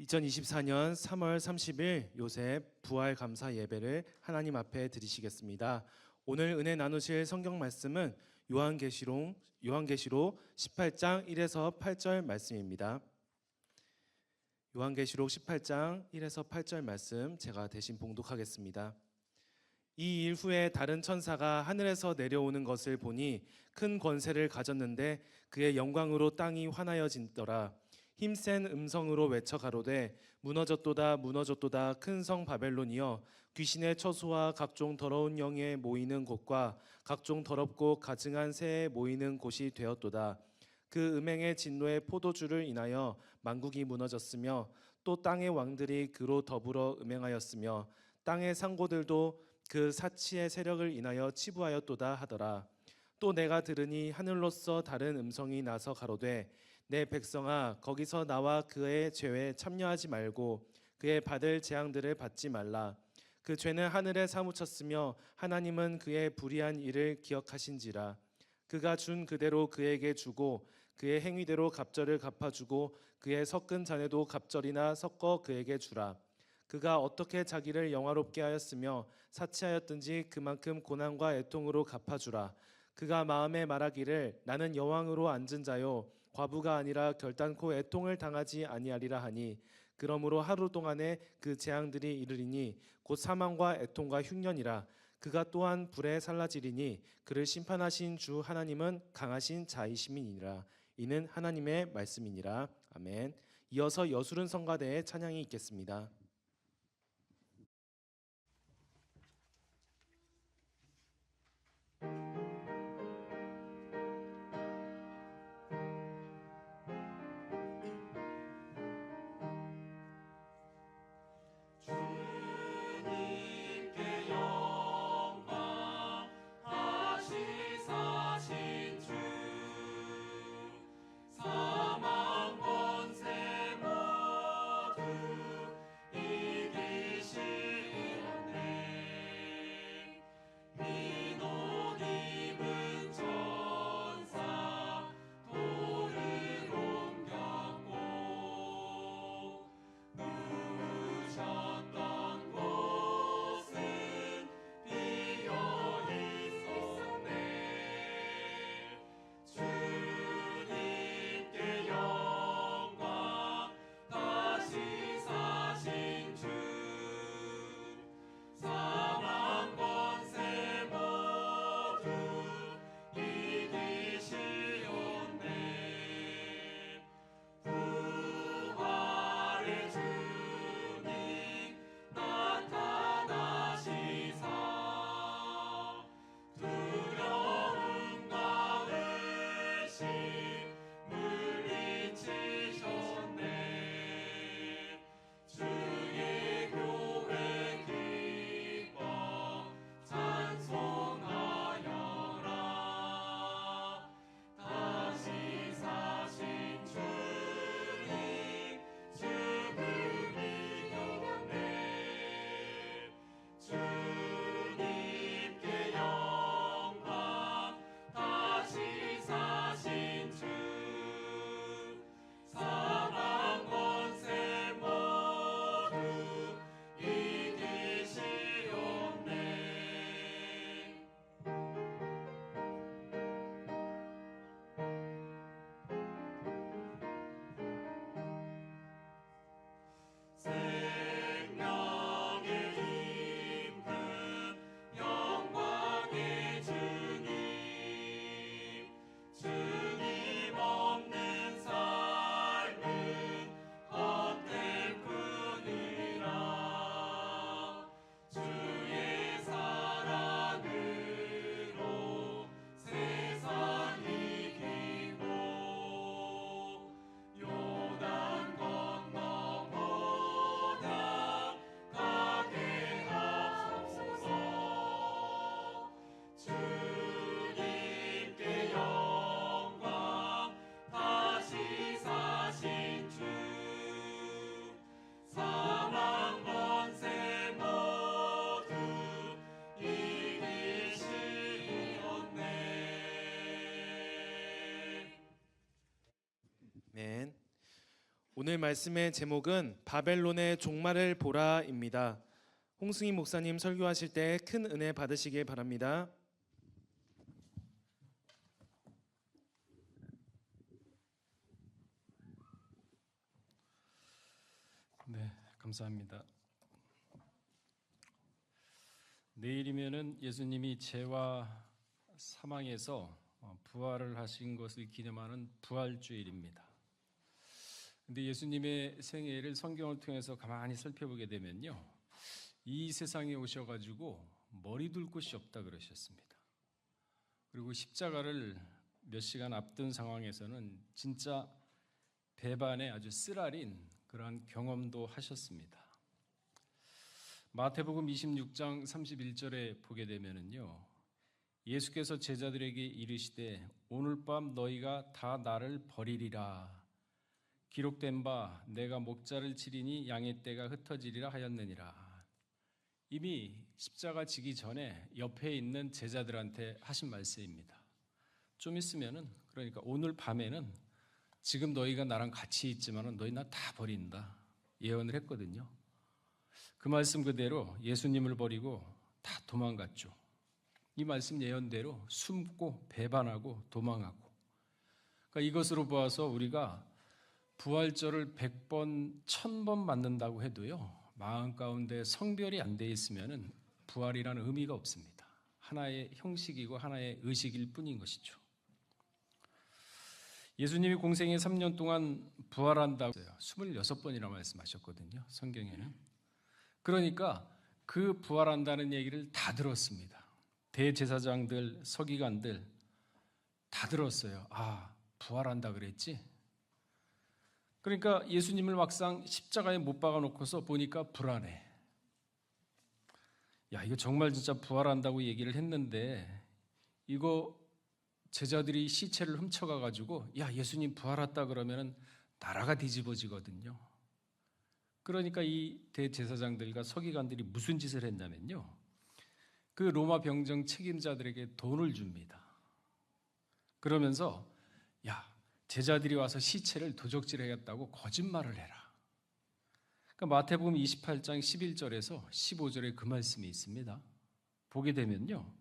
2024년 3월 30일 요셉 부활 감사 예배를 하나님 앞에 드리시겠습니다. 오늘 은혜 나누실 성경 말씀은 요한계시록 18장 1에서 8절 말씀입니다. 요한계시록 18장 1에서 8절 말씀 제가 대신 봉독하겠습니다. 이 일 후에 다른 천사가 하늘에서 내려오는 것을 보니 큰 권세를 가졌는데 그의 영광으로 땅이 환하여진더라. 힘센 음성으로 외쳐 가로되 무너졌도다 무너졌도다 큰 성 바벨론이여 귀신의 처소와 각종 더러운 영에 모이는 곳과 각종 더럽고 가증한 새에 모이는 곳이 되었도다. 그 음행의 진노의 포도주를 인하여 만국이 무너졌으며 또 땅의 왕들이 그로 더불어 음행하였으며 땅의 상고들도 그 사치의 세력을 인하여 치부하였도다 하더라. 또 내가 들으니 하늘로서 다른 음성이 나서 가로되 내 백성아 거기서 나와 그의 죄에 참여하지 말고 그의 받을 재앙들을 받지 말라. 그 죄는 하늘에 사무쳤으며 하나님은 그의 불의한 일을 기억하신지라. 그가 준 그대로 그에게 주고 그의 행위대로 갑절을 갚아주고 그의 섞은 잔에도 갑절이나 섞어 그에게 주라. 그가 어떻게 자기를 영화롭게 하였으며 사치하였든지 그만큼 고난과 애통으로 갚아주라. 그가 마음에 말하기를 나는 여왕으로 앉은 자요 과부가 아니라 결단코 애통을 당하지 아니하리라 하니 그러므로 하루 동안에 그 재앙들이 이르리니 곧 사망과 애통과 흉년이라. 그가 또한 불에 살라지리니 그를 심판하신 주 하나님은 강하신 자이심이니라. 이는 하나님의 말씀이니라. 아멘. 이어서 여수른 성가대의 찬양이 있겠습니다. 오늘 말씀의 제목은 바벨론의 종말을 보라입니다. 홍승희 목사님 설교하실 때 큰 은혜 받으시길 바랍니다. 네, 감사합니다. 내일이면은 예수님이 죄와 사망에서 부활을 하신 것을 기념하는 부활주일입니다. 근데 예수님의 생애를 성경을 통해서 가만히 살펴보게 되면요, 이 세상에 오셔가지고 머리 둘 곳이 없다 그러셨습니다. 그리고 십자가를 몇 시간 앞둔 상황에서는 진짜 배반의 아주 쓰라린 그러한 경험도 하셨습니다. 마태복음 26장 31절에 보게 되면은요, 예수께서 제자들에게 이르시되 오늘 밤 너희가 다 나를 버리리라. 기록된 바 내가 목자를 치리니 양의 떼가 흩어지리라 하였느니라. 이미 십자가 지기 전에 옆에 있는 제자들한테 하신 말씀입니다. 좀 있으면은, 그러니까 오늘 밤에는 지금 너희가 나랑 같이 있지만은 너희 나 다 버린다 예언을 했거든요. 그 말씀 그대로 예수님을 버리고 다 도망갔죠. 이 말씀 예언대로 숨고 배반하고 도망하고. 그러니까 이것으로 보아서 우리가 부활절을 100번, 1000번 맞는다고 해도요, 마음 가운데 성별이 안 돼 있으면은 부활이라는 의미가 없습니다. 하나의 형식이고 하나의 의식일 뿐인 것이죠. 예수님이 공생애 3년 동안 부활한다고 했어요. 26번이나 말씀하셨거든요, 성경에는. 그러니까 그 부활한다는 얘기를 다 들었습니다. 대제사장들, 서기관들 다 들었어요. 아, 부활한다 그랬지? 그러니까 예수님을 막상 십자가에 못 박아 놓고서 보니까 불안해. 야, 이거 정말 진짜 부활한다고 얘기를 했는데 이거 제자들이 시체를 훔쳐가 가지고 야, 예수님 부활했다 그러면은 나라가 뒤집어지거든요. 그러니까 이 대제사장들과 서기관들이 무슨 짓을 했냐면요, 그 로마 병정 책임자들에게 돈을 줍니다. 그러면서 야, 제자들이 와서 시체를 도적질하겠다고 거짓말을 해라. 그러니까 마태복음 28장 11절에서 15절에 그 말씀이 있습니다. 보게 되면요,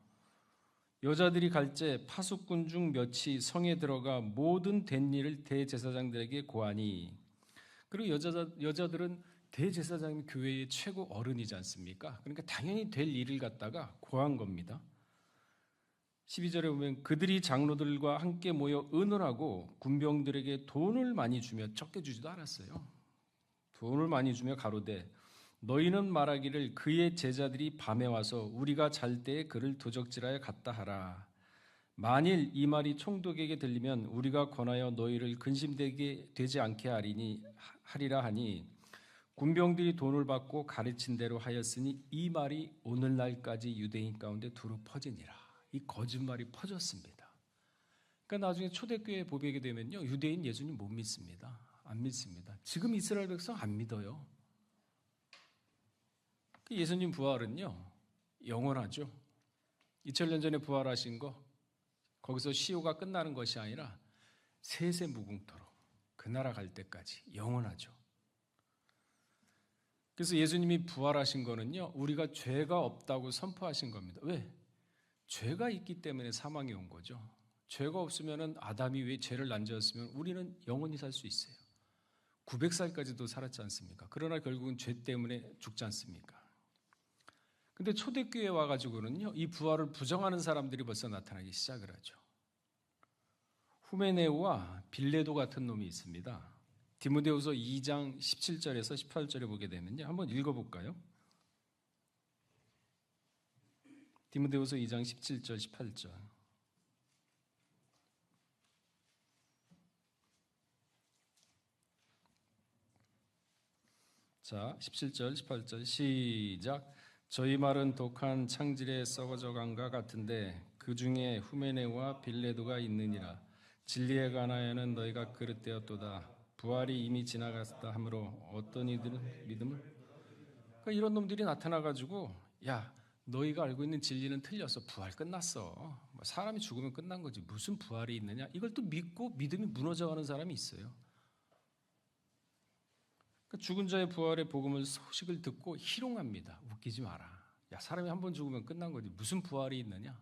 여자들이 갈제 파수꾼 중 몇이 성에 들어가 모든 된 일을 대제사장들에게 고하니. 그리고 여자들은 대제사장이 교회의 최고 어른이지 않습니까? 그러니까 당연히 될 일을 갖다가 고한 겁니다. 12절에 보면 그들이 장로들과 함께 모여 의논하고 군병들에게 돈을 많이 주며, 적게 주지도 않았어요. 돈을 많이 주며 가로되 너희는 말하기를 그의 제자들이 밤에 와서 우리가 잘 때에 그를 도적질하여 갔다 하라. 만일 이 말이 총독에게 들리면 우리가 권하여 너희를 근심되게 되지 않게 하리라 하니, 군병들이 돈을 받고 가르친 대로 하였으니 이 말이 오늘날까지 유대인 가운데 두루 퍼지니라. 이 거짓말이 퍼졌습니다. 그러니까 나중에 초대교회 보게 되면요, 유대인 예수님 못 믿습니다. 안 믿습니다. 지금 이스라엘 백성 안 믿어요. 예수님 부활은요, 영원하죠. 2000년 전에 부활하신 거, 거기서 시효가 끝나는 것이 아니라 세세무궁토록 그 나라 갈 때까지 영원하죠. 그래서 예수님이 부활하신 거는요, 우리가 죄가 없다고 선포하신 겁니다. 왜? 죄가 있기 때문에 사망이 온 거죠. 죄가 없으면 아담이 왜 죄를 난자였으면 우리는 영원히 살 수 있어요. 900살까지도 살았지 않습니까? 그러나 결국은 죄 때문에 죽지 않습니까? 근데 초대교회에 와가지고는요, 이 부활을 부정하는 사람들이 벌써 나타나기 시작을 하죠. 후메네오와 빌레도 같은 놈이 있습니다. 디모데후서 2장 17절에서 18절에 보게 되면요, 한번 읽어볼까요? 디모데후서 2장 17절 18절. 자, 17절 18절 시작. 저희 말은 독한 창질에 썩어져 간과 같은데 그 중에 후메네와 빌레도가 있느니라. 진리에 관하여는 너희가 그릇되었도다. 부활이 이미 지나갔다 하므로 어떤 이들은 믿음을, 그러니까 이런 놈들이 나타나가지고 야, 너희가 알고 있는 진리는 틀렸어. 부활 끝났어. 사람이 죽으면 끝난 거지. 무슨 부활이 있느냐? 이걸 또 믿고 믿음이 무너져가는 사람이 있어요. 그러니까 죽은 자의 부활의 복음을 소식을 듣고 희롱합니다. 웃기지 마라. 야, 사람이 한 번 죽으면 끝난 거지. 무슨 부활이 있느냐?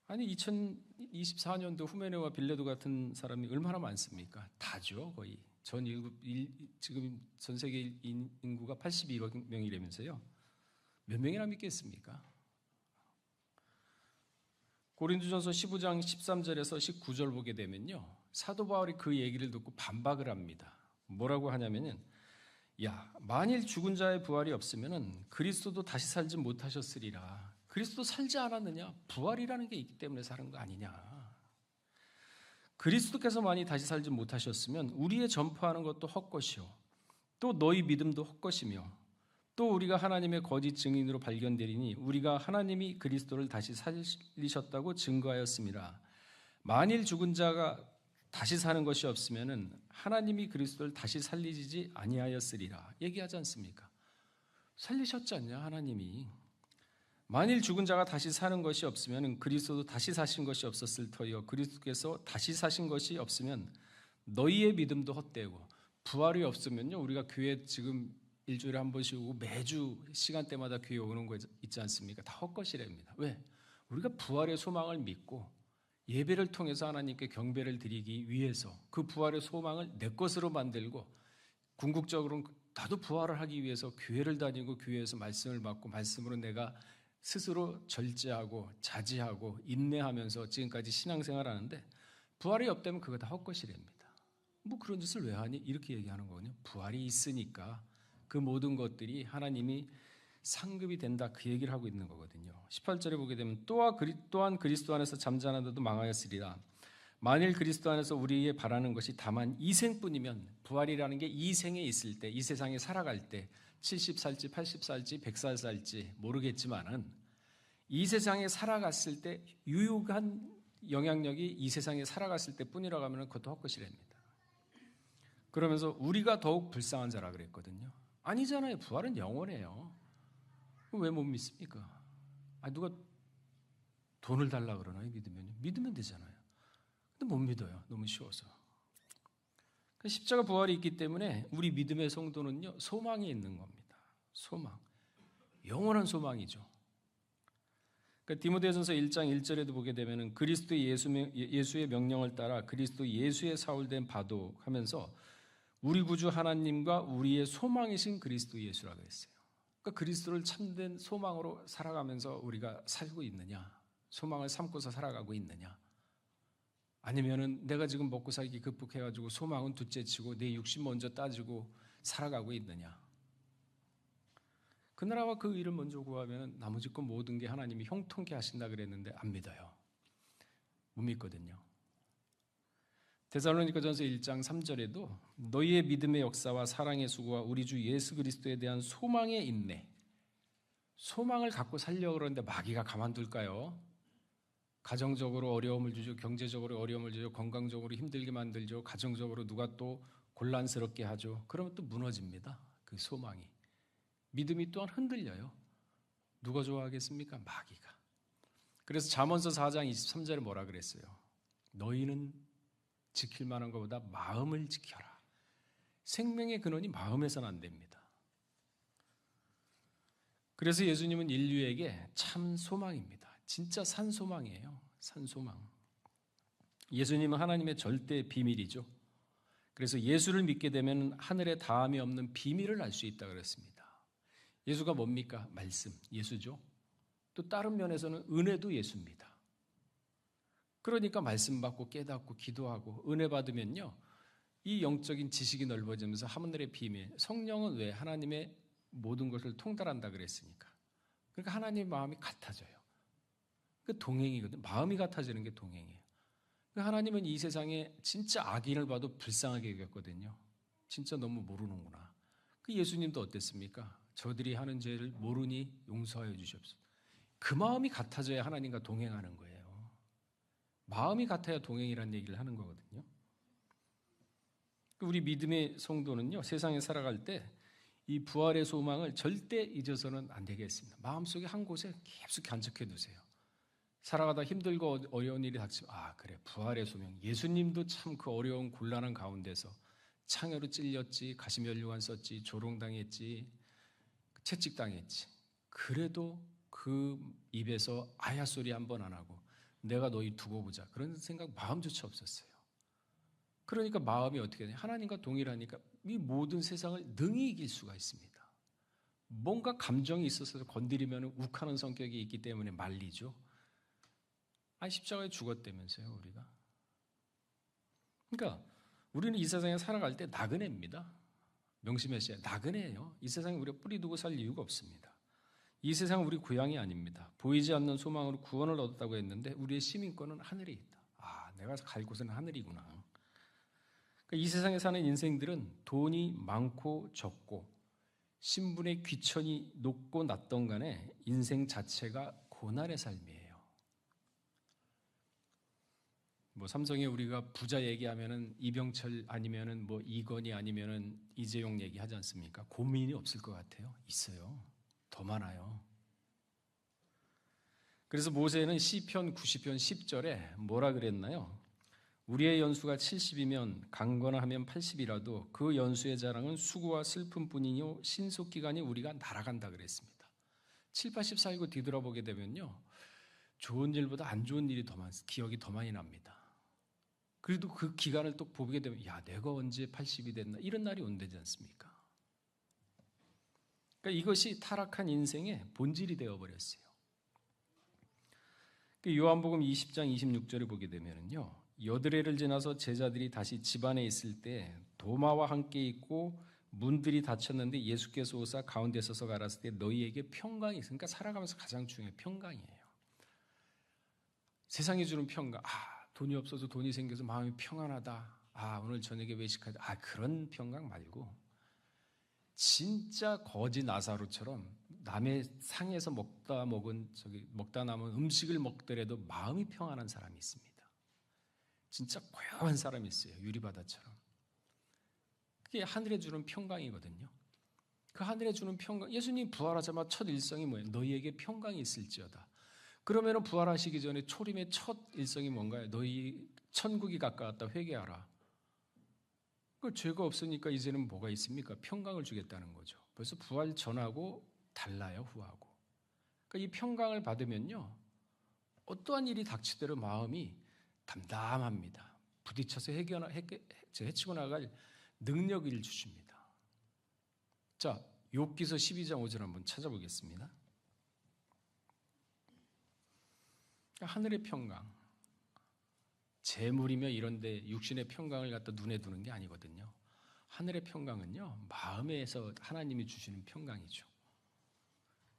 아니 2024년도 후메네와 빌레도 같은 사람이 얼마나 많습니까? 다죠, 거의. 지금 전 세계 인구가 82억 명이라면서요. 몇 명이나 믿겠습니까? 고린도전서 15장 13절에서 19절 보게 되면요, 사도 바울이 그 얘기를 듣고 반박을 합니다. 뭐라고 하냐면은, 야, 만일 죽은 자의 부활이 없으면은 그리스도도 다시 살지 못하셨으리라. 그리스도 살지 않았느냐? 부활이라는 게 있기 때문에 사는 거 아니냐? 그리스도께서 만일 다시 살지 못하셨으면 우리의 전파하는 것도 헛것이요, 또 너희 믿음도 헛것이며, 또 우리가 하나님의 거짓 증인으로 발견되리니 우리가 하나님이 그리스도를 다시 살리셨다고 증거하였습니다. 만일 죽은 자가 다시 사는 것이 없으면은 하나님이 그리스도를 다시 살리지 아니하였으리라 얘기하지 않습니까? 살리셨지 않냐, 하나님이. 만일 죽은 자가 다시 사는 것이 없으면 그리스도도 다시 사신 것이 없었을 터이요, 그리스도께서 다시 사신 것이 없으면 너희의 믿음도 헛되고. 부활이 없으면요, 우리가 교회 지금 일주일에 한 번씩 오고 매주 시간대마다 교회 오는 거 있지 않습니까? 다 헛것이랍니다. 왜? 우리가 부활의 소망을 믿고 예배를 통해서 하나님께 경배를 드리기 위해서 그 부활의 소망을 내 것으로 만들고, 궁극적으로는 나도 부활을 하기 위해서 교회를 다니고 교회에서 말씀을 받고 말씀으로 내가 스스로 절제하고 자지하고 인내하면서 지금까지 신앙생활을 하는데, 부활이 없다면 그거 다 헛것이랍니다. 뭐 그런 짓을 왜 하니? 이렇게 얘기하는 거거든요. 부활이 있으니까 그 모든 것들이 하나님이 상급이 된다, 그 얘기를 하고 있는 거거든요. 18절에 보게 되면 또한 그리스도 안에서 잠자나도 망하였으리라. 만일 그리스도 안에서 우리의 바라는 것이 다만 이생뿐이면, 부활이라는 게 이생에 있을 때, 이 세상에 살아갈 때 70살지 80살지 100살 살지 모르겠지만은 이 세상에 살아갔을 때 유효한 영향력이 이 세상에 살아갔을 때뿐이라고 하면 그것도 헛것이랍니다. 그러면서 우리가 더욱 불쌍한 자라 그랬거든요. 아니잖아요. 부활은 영원해요. 왜 못 믿습니까? 누가 돈을 달라 그러나요? 믿으면 되잖아요. 근데 못 믿어요. 너무 쉬워서. 십자가 부활이 있기 때문에 우리 믿음의 성도는요, 소망이 있는 겁니다. 소망. 영원한 소망이죠. 그러니까 디모데전서 1장 1절에도 보게 되면은 그리스도 예수의 명령을 따라 그리스도 예수의 사울된 바도 하면서 우리 구주 하나님과 우리의 소망이신 그리스도 예수라고 했어요. 그러니까 그리스도를 참된 소망으로 살아가면서 우리가 살고 있느냐? 소망을 삼고서 살아가고 있느냐? 아니면은 내가 지금 먹고 살기 극복해가지고 소망은 둘째치고 내 육신 먼저 따지고 살아가고 있느냐? 그 나라와 그 일을 먼저 구하면 나머지 것 모든 게 하나님이 형통케 하신다 그랬는데 안 믿어요. 못 믿거든요. 데살로니가전서 1장 3절에도 너희의 믿음의 역사와 사랑의 수고와 우리 주 예수 그리스도에 대한 소망의 인내, 소망을 갖고 살려고 그러는데 마귀가 가만둘까요? 가정적으로 어려움을 주죠. 경제적으로 어려움을 주죠. 건강적으로 힘들게 만들죠. 가정적으로 누가 또 곤란스럽게 하죠. 그러면 또 무너집니다. 그 소망이. 믿음이 또한 흔들려요. 누가 좋아하겠습니까? 마귀가. 그래서 잠언서 4장 23절에 뭐라 그랬어요? 너희는 지킬 만한 것보다 마음을 지켜라. 생명의 근원이 마음에서는 안 됩니다. 그래서 예수님은 인류에게 참 소망입니다. 진짜 산 소망이에요. 산 소망. 예수님은 하나님의 절대 비밀이죠. 그래서 예수를 믿게 되면 하늘에 다함이 없는 비밀을 알 수 있다 그랬습니다. 예수가 뭡니까? 말씀, 예수죠. 또 다른 면에서는 은혜도 예수입니다. 그러니까 말씀 받고 깨닫고 기도하고 은혜 받으면요, 이 영적인 지식이 넓어지면서 하늘의 비밀, 성령은 왜 하나님의 모든 것을 통달한다 그랬으니까. 그러니까 하나님의 마음이 같아져요. 그 동행이거든요. 마음이 같아지는 게 동행이에요. 하나님은 이 세상에 진짜 악인을 봐도 불쌍하게 여겼거든요. 진짜 너무 모르는구나. 그 예수님도 어땠습니까? 저들이 하는 죄를 모르니 용서하여 주시옵소서. 그 마음이 같아져야 하나님과 동행하는 거예요. 마음이 같아야 동행이라는 얘기를 하는 거거든요. 우리 믿음의 성도는요, 세상에 살아갈 때 이 부활의 소망을 절대 잊어서는 안 되겠습니다. 마음속에 한 곳에 깊숙이 간직해 두세요. 살아가다 힘들고 어려운 일이 닥치면 그래, 부활의 소명. 예수님도 참 그 어려운 곤란한 가운데서 창으로 찔렸지, 가시면류관 썼지, 조롱당했지, 채찍당했지. 그래도 그 입에서 아야 소리 한 번 안 하고 내가 너희 두고 보자 그런 생각 마음조차 없었어요. 그러니까 마음이 어떻게 되냐? 하나님과 동일하니까 이 모든 세상을 능히 이길 수가 있습니다. 뭔가 감정이 있어서 건드리면 욱하는 성격이 있기 때문에 말리죠. 십자가에 죽었다면서요, 우리가. 그러니까 우리는 이 세상에 살아갈 때 나그네입니다. 명심하셔야 나그네예요. 이 세상에 우리가 뿌리 두고 살 이유가 없습니다. 이 세상은 우리 고향이 아닙니다. 보이지 않는 소망으로 구원을 얻었다고 했는데 우리의 시민권은 하늘에 있다. 내가 갈 곳은 하늘이구나. 그러니까 이 세상에 사는 인생들은 돈이 많고 적고 신분의 귀천이 높고 낮던 간에 인생 자체가 고난의 삶이에요. 삼성에 우리가 부자 얘기하면은 이병철 아니면은 이건희 아니면은 이재용 얘기하지 않습니까? 고민이 없을 것 같아요. 있어요. 더 많아요. 그래서 모세는 시편 90편 10절에 뭐라 그랬나요? 우리의 연수가 70이면 강건하 하면 80이라도 그 연수의 자랑은 수고와 슬픔뿐이요 신속기간이 우리가 날아간다 그랬습니다. 7, 80 살고 뒤돌아보게 되면요 좋은 일보다 안 좋은 일이 기억이 더 많이 납니다. 그래도 그 기간을 또 보게 되면 내가 언제 80이 됐나 이런 날이 온다지 않습니까? 그러니까 이것이 타락한 인생의 본질이 되어버렸어요. 요한복음 20장 26절을 보게 되면요 여드레를 지나서 제자들이 다시 집안에 있을 때 도마와 함께 있고 문들이 닫혔는데 예수께서 오사 가운데 서서 가라사대 때 너희에게 평강이 있으니까 살아가면서 가장 중요한 평강이에요. 세상이 주는 평강. 돈이 없어서 돈이 생겨서 마음이 평안하다. 오늘 저녁에 외식하자. 그런 평강 말고 진짜 거지 나사로처럼 남의 상에서 먹다 남은 음식을 먹더라도 마음이 평안한 사람이 있습니다. 진짜 고요한 사람이 있어요. 유리바다처럼. 그게 하늘에 주는 평강이거든요. 그 하늘에 주는 평강. 예수님 부활하자마자 첫 일성이 뭐예요? 너희에게 평강이 있을지어다. 그러면 부활하시기 전에 초림의 첫 일성이 뭔가요? 너희 천국이 가까웠다 회개하라. 그 죄가 없으니까 이제는 뭐가 있습니까? 평강을 주겠다는 거죠. 그래서 부활 전하고 달라요, 후하고. 그러니까 이 평강을 받으면요, 어떠한 일이 닥치더라도 마음이 담담합니다. 부딪혀서 헤치고 나갈 능력을 주십니다. 자, 욥기서 12장 5절 한번 찾아보겠습니다. 하늘의 평강, 재물이며 이런데 육신의 평강을 갖다 눈에 두는 게 아니거든요. 하늘의 평강은요, 마음에서 하나님이 주시는 평강이죠.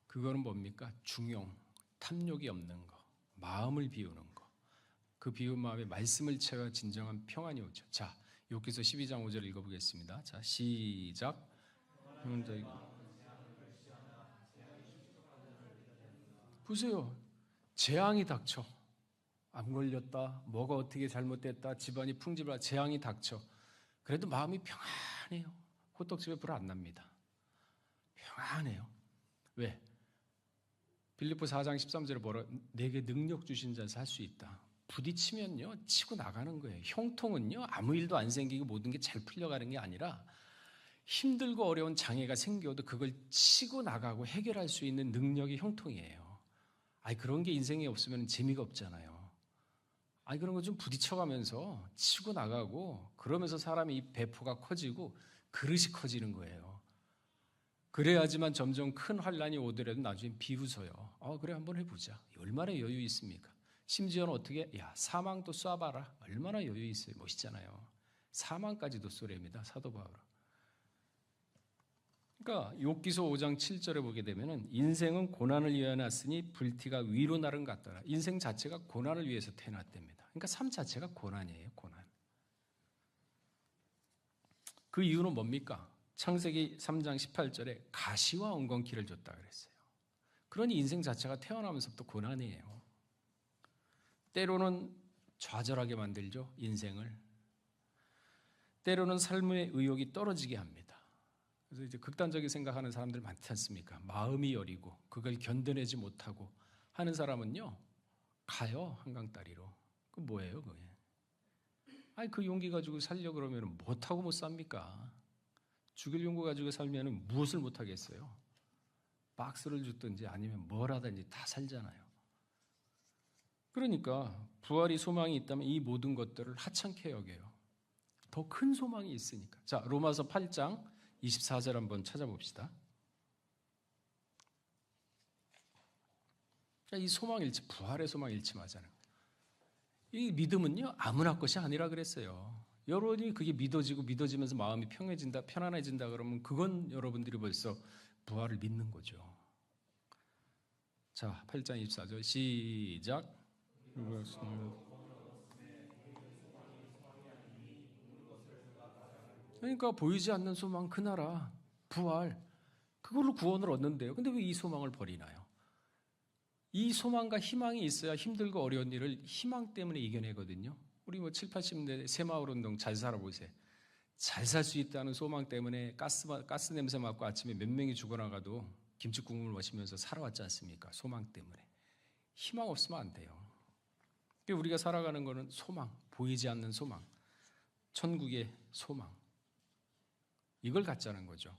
그거는 뭡니까? 중용, 탐욕이 없는 거, 마음을 비우는 거. 그 비운 마음에 말씀을 채워 진정한 평안이 오죠. 자, 욥기서 12장 5절 읽어보겠습니다. 자, 시작. 보세요. 재앙이 닥쳐. 안 걸렸다. 뭐가 어떻게 잘못됐다. 집안이 풍집을 재앙이 닥쳐. 그래도 마음이 평안해요. 호떡집에 불 안 납니다. 평안해요. 왜? 빌립보 4장 13절에 뭐라 내게 능력 주신 자에서 할 수 있다. 부딪히면요 치고 나가는 거예요. 형통은요 아무 일도 안 생기고 모든 게 잘 풀려가는 게 아니라 힘들고 어려운 장애가 생겨도 그걸 치고 나가고 해결할 수 있는 능력이 형통이에요. 그런 게 인생에 없으면 재미가 없잖아요. 그런 거 좀 부딪혀가면서 치고 나가고 그러면서 사람이 이 배포가 커지고 그릇이 커지는 거예요. 그래야지만 점점 큰 환란이 오더라도 나중에 비웃어요. 그래 한번 해보자. 얼마나 여유 있습니까? 심지어는 어떻게 사망도 쏴봐라. 얼마나 여유 있어요. 멋있잖아요. 사망까지도 쏘랍니다. 사도 바울은. 그러니까 욥기서 5장 7절에 보게 되면은 인생은 고난을 위하여 났으니 불티가 위로 나른 것 같더라. 인생 자체가 고난을 위해서 태어났답니다. 그러니까 삶 자체가 고난이에요. 고난. 그 이유는 뭡니까? 창세기 3장 18절에 가시와 엉겅퀴를 줬다 그랬어요. 그러니 인생 자체가 태어나면서부터 고난이에요. 때로는 좌절하게 만들죠. 인생을. 때로는 삶의 의욕이 떨어지게 합니다. 그래서 이제 극단적인 생각하는 사람들 많지 않습니까? 마음이 여리고 그걸 견뎌내지 못하고 하는 사람은요 가요 한강 다리로. 그 뭐예요 그게? 아니 그 용기 가지고 살려 그러면 못하고 못 삽니까? 죽일 용기 가지고 살면 무엇을 못하겠어요? 박스를 줬든지 아니면 뭘 하든지 다 살잖아요. 그러니까 부활이 소망이 있다면 이 모든 것들을 하찮게 여겨요. 더 큰 소망이 있으니까. 자, 로마서 8장 24절 한번 찾아봅시다. 이 소망 일치, 부활의 소망 일치하잖아요. 이 믿음은요 아무나 것이 아니라 그랬어요. 여러분이 그게 믿어지면서 마음이 평해진다, 편안해진다 그러면 그건 여러분들이 벌써 부활을 믿는 거죠. 자, 8장 24절 시작. 그러니까 보이지 않는 소망 그 나라 부활 그걸로 구원을 얻는데요. 근데 왜 이 소망을 버리나요? 이 소망과 희망이 있어야 힘들고 어려운 일을 희망 때문에 이겨내거든요. 우리 7, 80년대 새마을 운동 잘 살아보세요. 잘 살 수 있다는 소망 때문에 가스 냄새 맡고 아침에 몇 명이 죽어나가도 김치국물 마시면서 살아왔지 않습니까? 소망 때문에. 희망 없으면 안 돼요. 우리가 살아가는 것은 소망, 보이지 않는 소망, 천국의 소망. 이걸 갖자는 거죠.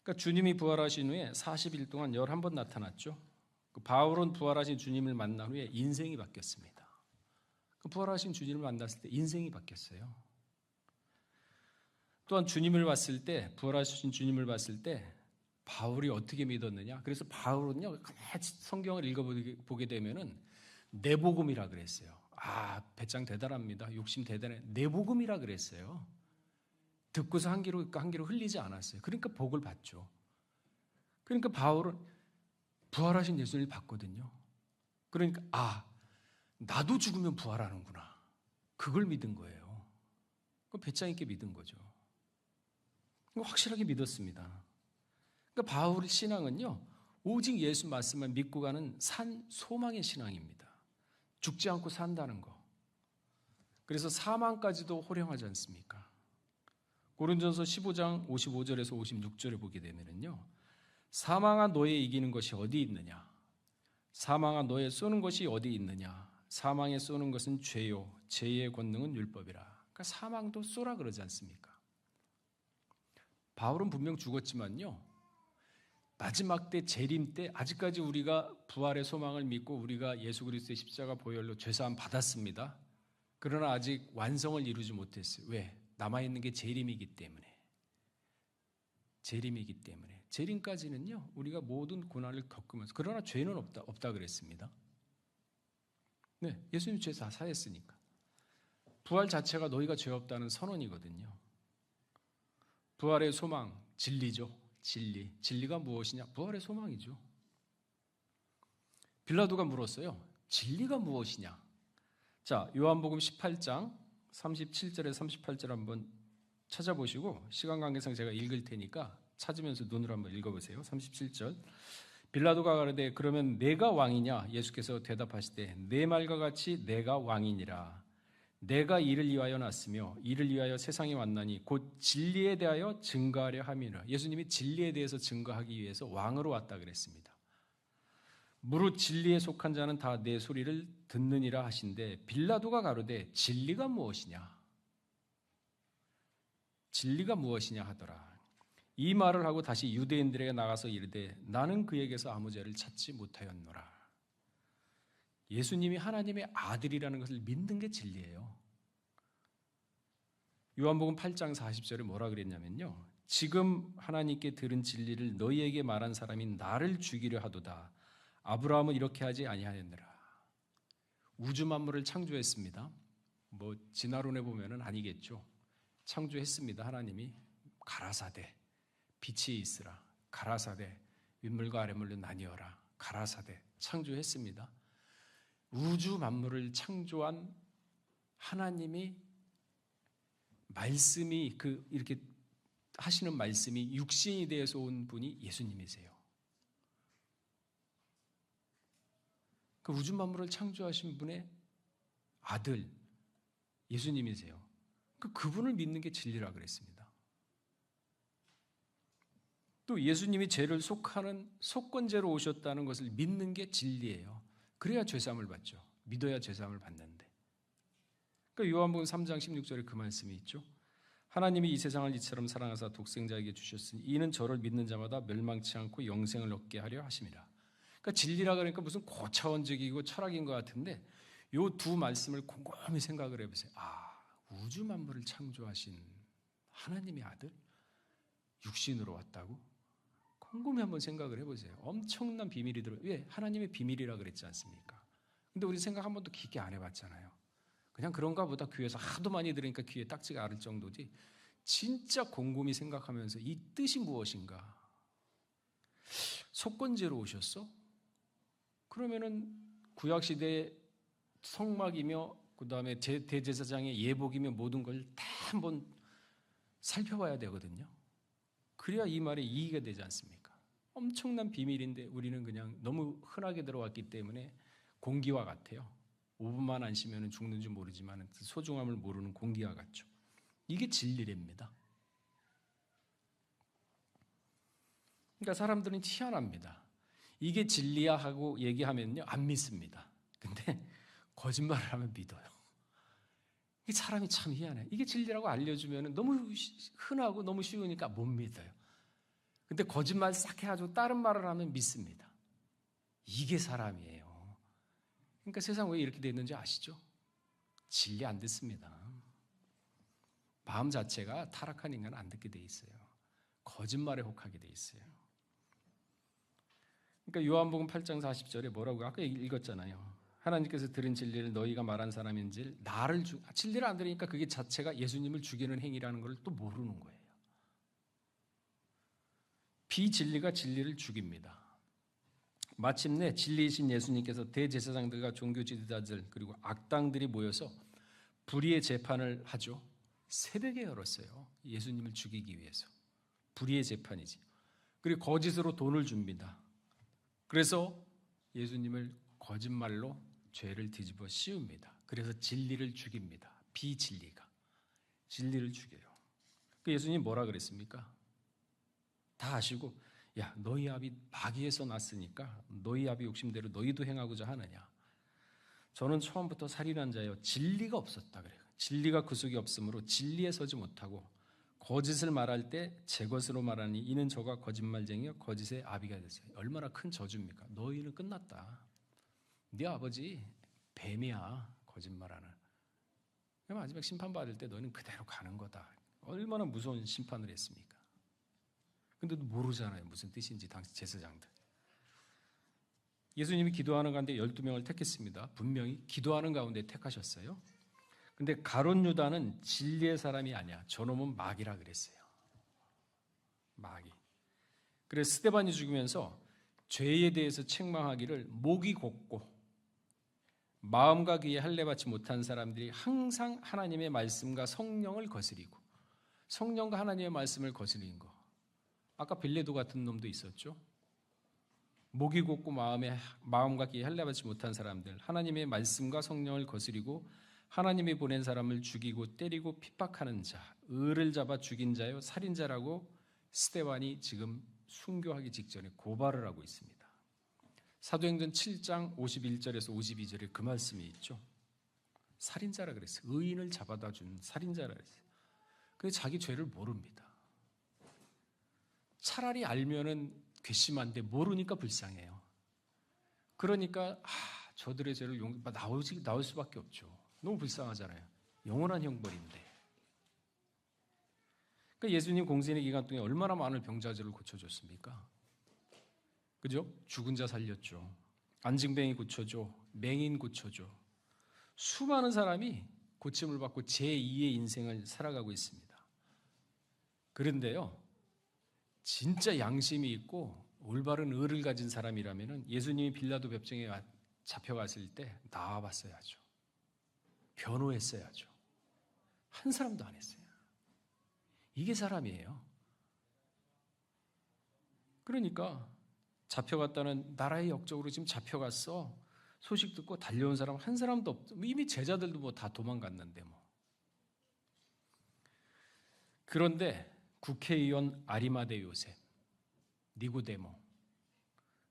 그러니까 주님이 부활하신 후에 40일 동안 11번 나타났죠. 바울은 부활하신 주님을 만난 후에 인생이 바뀌었습니다. 부활하신 주님을 만났을 때 인생이 바뀌었어요. 또한 주님을 봤을 때, 부활하신 주님을 봤을 때 바울이 어떻게 믿었느냐? 그래서 바울은요, 성경을 읽어보게 되면은 내복음이라 그랬어요. 아, 배짱 대단합니다. 욕심 대단해. 내복음이라 그랬어요. 듣고서 한 귀로 흘리지 않았어요. 그러니까 복을 받죠. 그러니까 바울은 부활하신 예수님을 봤거든요. 그러니까 나도 죽으면 부활하는구나. 그걸 믿은 거예요. 그 배짱 있게 믿은 거죠. 확실하게 믿었습니다. 그러니까 바울의 신앙은요, 오직 예수 말씀만 믿고 가는 소망의 신앙입니다. 죽지 않고 산다는 거. 그래서 사망까지도 호령하지 않습니까? 고린도전서 15장 55절에서 56절에 보게 되면은요, 사망아 너의 이기는 것이 어디 있느냐? 사망아 너의 쏘는 것이 어디 있느냐? 사망에 쏘는 것은 죄요, 죄의 권능은 율법이라. 그러니까 사망도 쏘라 그러지 않습니까? 바울은 분명 죽었지만요, 마지막 때 재림 때 아직까지 우리가 부활의 소망을 믿고 우리가 예수 그리스도의 십자가 보혈로 죄사함 받았습니다. 그러나 아직 완성을 이루지 못했어요. 왜? 남아있는 게 재림이기 때문에. 재림이기 때문에. 재림까지는요, 우리가 모든 고난을 겪으면서, 그러나 죄는 없다 그랬습니다. 네, 예수님 죄 다 사했으니까. 부활 자체가 너희가 죄 없다는 선언이거든요. 부활의 소망, 진리죠. 진리가 무엇이냐? 부활의 소망이죠. 빌라도가 물었어요. 진리가 무엇이냐? 자, 요한복음 18장 37절에 38절 한번 찾아보시고 시간 관계상 제가 읽을 테니까 찾으면서 눈으로 한번 읽어보세요. 37절. 빌라도가 가로되 그러면 내가 왕이냐? 예수께서 대답하시되 내 말과 같이 내가 왕이니라. 내가 이를 위하여 났으며 이를 위하여 세상에 왔나니 곧 진리에 대하여 증거하려 함이라. 예수님이 진리에 대해서 증거하기 위해서 왕으로 왔다 그랬습니다. 무릇 진리에 속한 자는 다 내 소리를 듣느니라 하신데 빌라도가 가로되 진리가 무엇이냐? 진리가 무엇이냐 하더라. 이 말을 하고 다시 유대인들에게 나가서 이르되 나는 그에게서 아무 죄를 찾지 못하였노라. 예수님이 하나님의 아들이라는 것을 믿는 게 진리예요. 요한복음 8장 40절에 뭐라 그랬냐면요, 지금 하나님께 들은 진리를 너희에게 말한 사람이 나를 죽이려 하도다. 아브라함은 이렇게 하지 아니하였느라. 우주 만물을 창조했습니다. 뭐 진화론에 보면은 아니겠죠. 창조했습니다. 하나님이 가라사대 빛이 있으라. 가라사대 윗물과 아랫물로 나뉘어라. 가라사대 창조했습니다. 우주 만물을 창조한 하나님이 말씀이 이렇게 하시는 말씀이 육신이 되어서 온 분이 예수님이세요. 그 우주 만물을 창조하신 분의 아들 예수님이세요. 그분을 믿는 게 진리라 그랬습니다. 또 예수님이 죄를 속하는 속건제로 오셨다는 것을 믿는 게 진리예요. 그래야 죄사함을 받죠. 믿어야 죄사함을 받는데. 그러니까 요한복음 3장 16절에 그 말씀이 있죠. 하나님이 이 세상을 이처럼 사랑하사 독생자에게 주셨으니 이는 저를 믿는 자마다 멸망치 않고 영생을 얻게 하려 하심이라. 그러니까 진리라 그러니까 무슨 고차원적이고 철학인 것 같은데 요 두 말씀을 곰곰이 생각을 해보세요. 우주 만물을 창조하신 하나님의 아들 육신으로 왔다고? 곰곰이 한번 생각을 해보세요. 엄청난 비밀이 들어요. 왜? 하나님의 비밀이라 그랬지 않습니까? 근데 우리 생각 한 번도 깊게 안 해봤잖아요. 그냥 그런가 보다 귀에서 하도 많이 들으니까 귀에 딱지가 앓을 정도지 진짜 곰곰이 생각하면서 이 뜻이 무엇인가? 속건제로 오셨어? 그러면은 구약시대의 성막이며 그 다음에 대제사장의 예복이며 모든 걸 다 한번 살펴봐야 되거든요. 그래야 이 말에 이해가 되지 않습니까? 엄청난 비밀인데 우리는 그냥 너무 흔하게 들어왔기 때문에 공기와 같아요. 5분만 안 쉬면 죽는 줄 모르지만 소중함을 모르는 공기와 같죠. 이게 진리랍니다. 그러니까 사람들은 희한합니다. 이게 진리야 하고 얘기하면요 안 믿습니다. 근데 거짓말을 하면 믿어요. 이 사람이 참 희한해. 이게 진리라고 알려주면 너무 흔하고 너무 쉬우니까 못 믿어요. 근데 거짓말 싹 해가지고 다른 말을 하면 믿습니다. 이게 사람이에요. 그러니까 세상 왜 이렇게 됐는지 아시죠? 진리 안 듣습니다. 마음 자체가 타락한 인간은 안 듣게 돼 있어요. 거짓말에 혹하게 돼 있어요. 그러니까 요한복음 8장 40절에 뭐라고 아까 읽었잖아요. 하나님께서 들은 진리를 너희가 말한 사람인지 진리를 안 들으니까 그게 자체가 예수님을 죽이는 행위라는 걸 또 모르는 거예요. 비진리가 진리를 죽입니다. 마침내 진리이신 예수님께서 대제사장들과 종교 지도자들 그리고 악당들이 모여서 불의의 재판을 하죠. 새벽에 열었어요. 예수님을 죽이기 위해서. 불의의 재판이지. 그리고 거짓으로 돈을 줍니다. 그래서 예수님을 거짓말로 죄를 뒤집어 씌웁니다. 그래서 진리를 죽입니다. 비진리가. 진리를 죽여요. 그 예수님 뭐라 그랬습니까? 다 아시고 야 너희 아비 마귀에서 났으니까 너희 아비 욕심대로 너희도 행하고자 하느냐. 저는 처음부터 살인한 자여 진리가 없었다 그래요. 진리가 그 속에 없으므로 진리에 서지 못하고 거짓을 말할 때 제 것으로 말하니 이는 저가 거짓말쟁이여 거짓의 아비가 됐어요. 얼마나 큰 저주입니까? 너희는 끝났다. 네 아버지 뱀이야 거짓말하는. 마지막 심판받을 때 너는 그대로 가는 거다. 얼마나 무서운 심판을 했습니까? 근데도 모르잖아요. 무슨 뜻인지 당시 제사장들. 예수님이 기도하는 가운데 12명을 택했습니다. 분명히 기도하는 가운데 택하셨어요. 근데 가룟 유다는 진리의 사람이 아니야. 저놈은 마귀라 그랬어요. 마귀. 그래서 스데반이 죽으면서 죄에 대해서 책망하기를 목이 곧고 마음과 귀에 할례받지 못한 사람들이 항상 하나님의 말씀과 성령을 거스리고 성령과 하나님의 말씀을 거스린 거. 아까 빌레도 같은 놈도 있었죠. 목이 곧고 마음과 귀에 할례받지 못한 사람들, 하나님의 말씀과 성령을 거스리고 하나님이 보낸 사람을 죽이고 때리고 핍박하는 자, 을을 잡아 죽인 자요 살인자라고 스데반이 지금 순교하기 직전에 고발을 하고 있습니다. 사도행전 7장 51절에서 52절에 그 말씀이 있죠. 살인자라 그랬어요. 의인을 잡아다 준 살인자라 그랬어요. 근데 자기 죄를 모릅니다. 차라리 알면은 괘씸한데 모르니까 불쌍해요. 그러니까 저들의 죄를 나올 수밖에 없죠. 너무 불쌍하잖아요. 영원한 형벌인데. 그러니까 예수님 공생의 기간 동안 얼마나 많은 병자들을 고쳐줬습니까? 그죠? 죽은 자 살렸죠. 안징뱅이 고쳐줘. 맹인 고쳐줘. 수많은 사람이 고침을 받고 제2의 인생을 살아가고 있습니다. 그런데요. 진짜 양심이 있고 올바른 의를 가진 사람이라면 예수님이 빌라도 법정에 잡혀갔을 때 나와봤어야죠. 변호했어야죠. 한 사람도 안 했어요. 이게 사람이에요. 그러니까 잡혀갔다는 나라의 역적으로 지금 잡혀갔어. 소식 듣고 달려온 사람 한 사람도 없죠. 이미 제자들도 뭐 다 도망갔는데 뭐. 그런데 국회의원 아리마대 요셉, 니고데모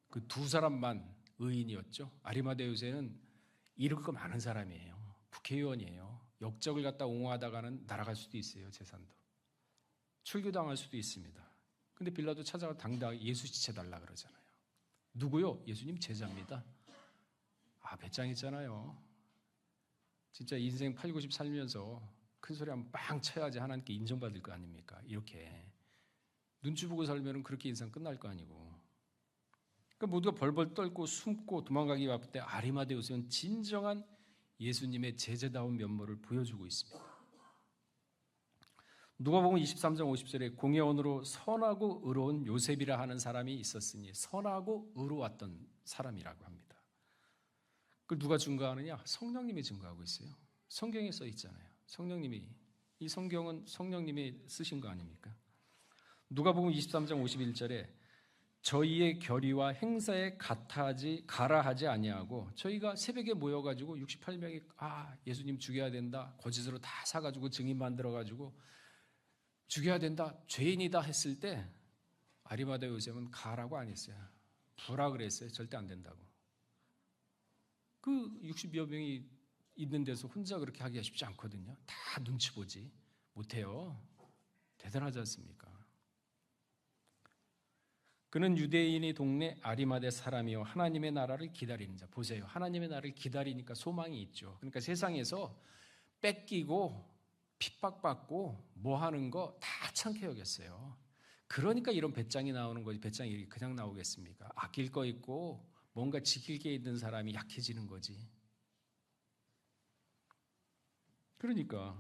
그 두 사람만 의인이었죠. 아리마대 요셉은 이럴 거 많은 사람이에요. 국회의원이에요. 역적을 갖다 옹호하다가는 날아갈 수도 있어요. 재산도. 출교당할 수도 있습니다. 근데 빌라도 찾아가 당당하게 예수 시체 달라 그러잖아요. 누구요? 예수님 제자입니다. 배짱있잖아요. 진짜 인생 8, 90 살면서 큰 소리 한번 빵 쳐야지 하나님께 인정받을 거 아닙니까? 이렇게 눈치 보고 살면 그렇게 인생 끝날 거 아니고. 그러니까 모두가 벌벌 떨고 숨고 도망가기 바쁠 때 아리마데우스는 진정한 예수님의 제자다운 면모를 보여주고 있습니다. 누가복음 23장 50절에 공회원으로 선하고 의로운 요셉이라 하는 사람이 있었으니 선하고 의로웠던 사람이라고 합니다. 그걸 누가 증거하느냐? 성령님이 증거하고 있어요. 성경에 써 있잖아요. 성령님이, 이 성경은 성령님이 쓰신 거 아닙니까? 누가복음 23장 51절에 저희의 결의와 행사에 가라하지 아니하고 저희가 새벽에 모여가지고 68명이 예수님 죽여야 된다, 거짓으로 다 사가지고 증인 만들어가지고 죽여야 된다, 죄인이다 했을 때 아리마다 요셉은 가라고 안 했어요. 부라 그랬어요. 절대 안 된다고. 그 60여 명이 있는 데서 혼자 그렇게 하기가 쉽지 않거든요. 다 눈치 보지 못해요. 대단하지 않습니까? 그는 유대인의 동네 아리마대 사람이요 하나님의 나라를 기다리는 자. 보세요. 하나님의 나라를 기다리니까 소망이 있죠. 그러니까 세상에서 뺏기고 핍박받고 뭐 하는 거 다 참게 여겼어요. 그러니까 이런 배짱이 나오는 거지. 배짱이 그냥 나오겠습니까? 아낄 거 있고 뭔가 지킬 게 있는 사람이 약해지는 거지. 그러니까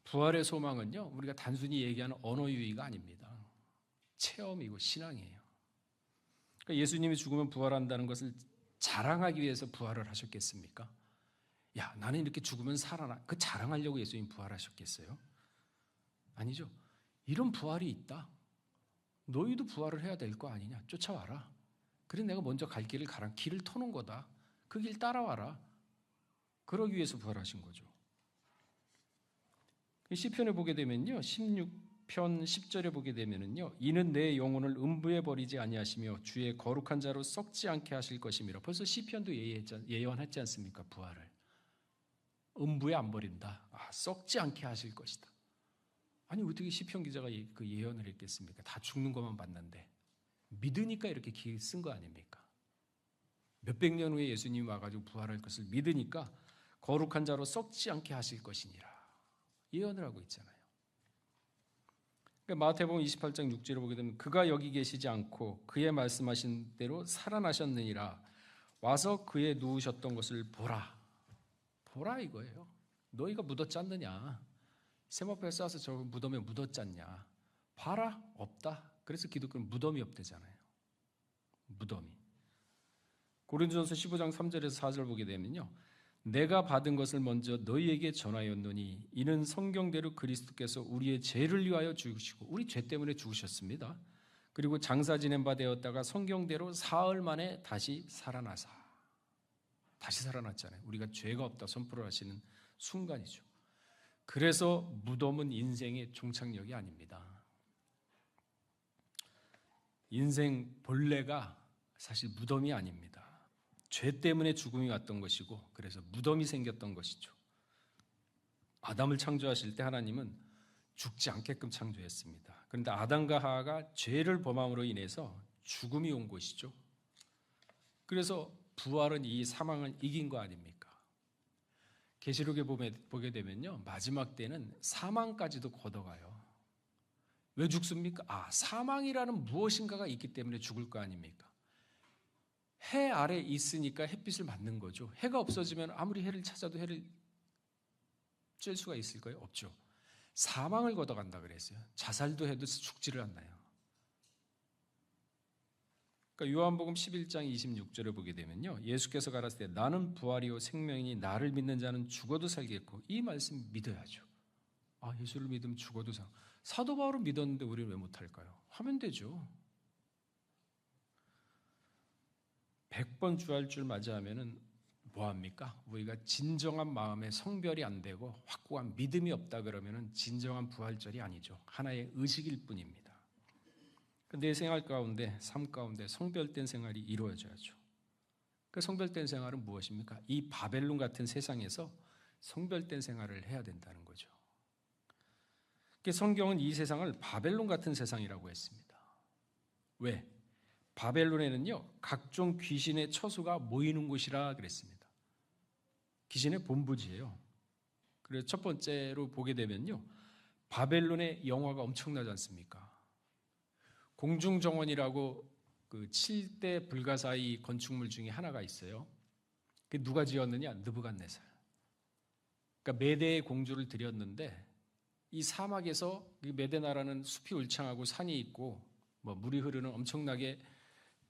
부활의 소망은요, 우리가 단순히 얘기하는 언어 유희가 아닙니다. 체험이고 신앙이에요. 그러니까 예수님이 죽으면 부활한다는 것을 자랑하기 위해서 부활을 하셨겠습니까? 야, 나는 이렇게 죽으면 살아나. 그 자랑하려고 예수님 부활하셨겠어요? 아니죠. 이런 부활이 있다. 너희도 부활을 해야 될 거 아니냐. 쫓아와라. 그래 내가 먼저 갈 길을 가라. 길을 터놓은 거다. 그 길 따라와라. 그러기 위해서 부활하신 거죠. 시편에 보게 되면요. 16편 10절에 보게 되면은요. 이는 내 영혼을 음부에 버리지 아니하시며 주의 거룩한 자로 썩지 않게 하실 것이미라. 벌써 시편도 예언했지 않습니까? 부활을. 음부에 안 버린다. 썩지 않게 하실 것이다. 아니 어떻게 시편 기자가 그 예언을 했겠습니까? 다 죽는 것만 봤는데 믿으니까 이렇게 쓴 거 아닙니까? 몇백 년 후에 예수님이 와가지고 부활할 것을 믿으니까 거룩한 자로 썩지 않게 하실 것이니라 예언을 하고 있잖아요. 그러니까 마태복음 28장 6절을 보게 되면 그가 여기 계시지 않고 그의 말씀하신 대로 살아나셨느니라 와서 그의 누우셨던 것을 보라. 보라 이거예요. 너희가 묻었지 않느냐. 세마포에 쏴서 저 무덤에 묻었지 않냐. 봐라 없다. 그래서 기독교는 무덤이 없대잖아요. 무덤이. 고린도전서 15장 3절에서 4절 보게 되면요. 내가 받은 것을 먼저 너희에게 전하였노니 이는 성경대로 그리스도께서 우리의 죄를 위하여 죽으시고 우리 죄 때문에 죽으셨습니다. 그리고 장사 지낸 바 되었다가 성경대로 사흘 만에 다시 살아나사. 다시 살아났잖아요. 우리가 죄가 없다 선포를 하시는 순간이죠. 그래서 무덤은 인생의 종착역이 아닙니다. 인생 본래가 사실 무덤이 아닙니다. 죄 때문에 죽음이 왔던 것이고 그래서 무덤이 생겼던 것이죠. 아담을 창조하실 때 하나님은 죽지 않게끔 창조했습니다. 그런데 아담과 하와가 죄를 범함으로 인해서 죽음이 온 것이죠. 그래서 부활은 이 사망을 이긴 거 아닙니까? 계시록에 보게 되면요. 마지막 때는 사망까지도 걷어가요. 왜 죽습니까? 사망이라는 무엇인가가 있기 때문에 죽을 거 아닙니까? 해 아래 있으니까 햇빛을 맞는 거죠. 해가 없어지면 아무리 해를 찾아도 해를 쬐 수가 있을까요? 없죠. 사망을 걷어간다 그랬어요. 자살도 해도 죽지를 않나요? 그러니까 요한복음 11장 26절에 보게 되면요. 예수께서 가라사대 나는 부활이요 생명이니 나를 믿는 자는 죽어도 살겠고 이 말씀 믿어야죠. 예수를 믿으면 죽어도 살. 사도 바울은 믿었는데 우리는 왜 못할까요? 하면 되죠. 100번 주할 줄 맞이하면은 뭐합니까? 우리가 진정한 마음에 성별이 안 되고 확고한 믿음이 없다 그러면은 진정한 부활절이 아니죠. 하나의 의식일 뿐입니다. 내 생활 가운데, 삶 가운데 성별된 생활이 이루어져야죠. 그 성별된 생활은 무엇입니까? 이 바벨론 같은 세상에서 성별된 생활을 해야 된다는 거죠. 성경은 이 세상을 바벨론 같은 세상이라고 했습니다. 왜? 바벨론에는요, 각종 귀신의 처소가 모이는 곳이라 그랬습니다. 귀신의 본부지예요. 그래서 첫 번째로 보게 되면요, 바벨론의 영화가 엄청나지 않습니까? 공중정원이라고 그 7대 불가사의 건축물 중에 하나가 있어요. 그 누가 지었느냐? 느부갓네살. 그러니까 메대의 공주를 들였는데 이 사막에서 메대 나라는 숲이 울창하고 산이 있고 뭐 물이 흐르는 엄청나게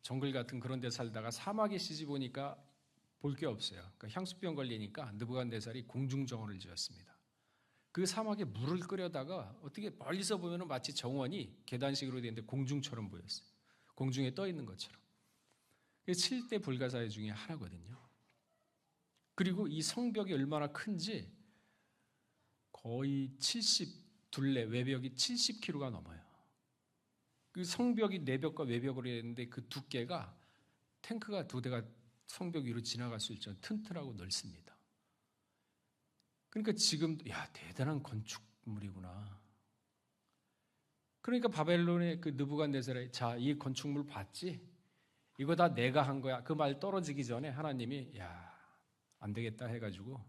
정글 같은 그런 데 살다가 사막에 시집 오니까 볼 게 없어요. 그러니까 향수병 걸리니까 느부갓네살이 공중정원을 지었습니다. 그 사막에 물을 끓여다가 어떻게 멀리서 보면 마치 정원이 계단식으로 되어 있는데 공중처럼 보였어요. 공중에 떠 있는 것처럼. 7대 불가사의 중에 하나거든요. 그리고 이 성벽이 얼마나 큰지 거의 둘레 외벽이 70km가 넘어요. 그 성벽이 내벽과 외벽으로 했는데 그 두께가 탱크가 2대가 성벽 위로 지나갈 수 있을 정도로 튼튼하고 넓습니다. 그러니까 지금 대단한 건축물이구나. 그러니까 바벨론의 그 느부갓네살이 자, 이 건축물 봤지? 이거 다 내가 한 거야. 그 말 떨어지기 전에 하나님이 안 되겠다 해가지고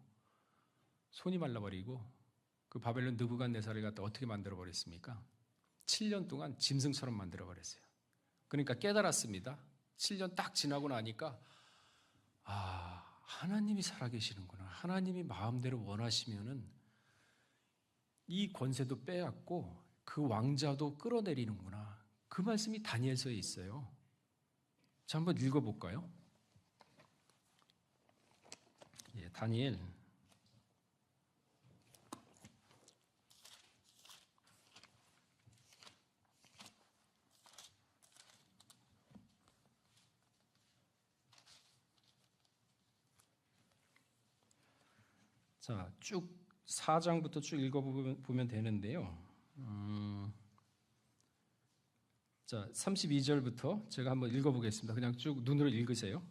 손이 말라버리고 그 바벨론 느부갓네살을 갖다 어떻게 만들어버렸습니까? 7년 동안 짐승처럼 만들어버렸어요. 그러니까 깨달았습니다. 7년 딱 지나고 나니까 하나님이 살아계시는구나. 하나님이 마음대로 원하시면은 이 권세도 빼앗고 그 왕자도 끌어내리는구나. 그 말씀이 다니엘서에 있어요. 자, 한번 읽어볼까요? 다니엘 4장부터 쭉 읽어보면 되는데요. 32절부터 제가 한번 읽어보겠습니다. 그냥 쭉 눈으로 읽으세요.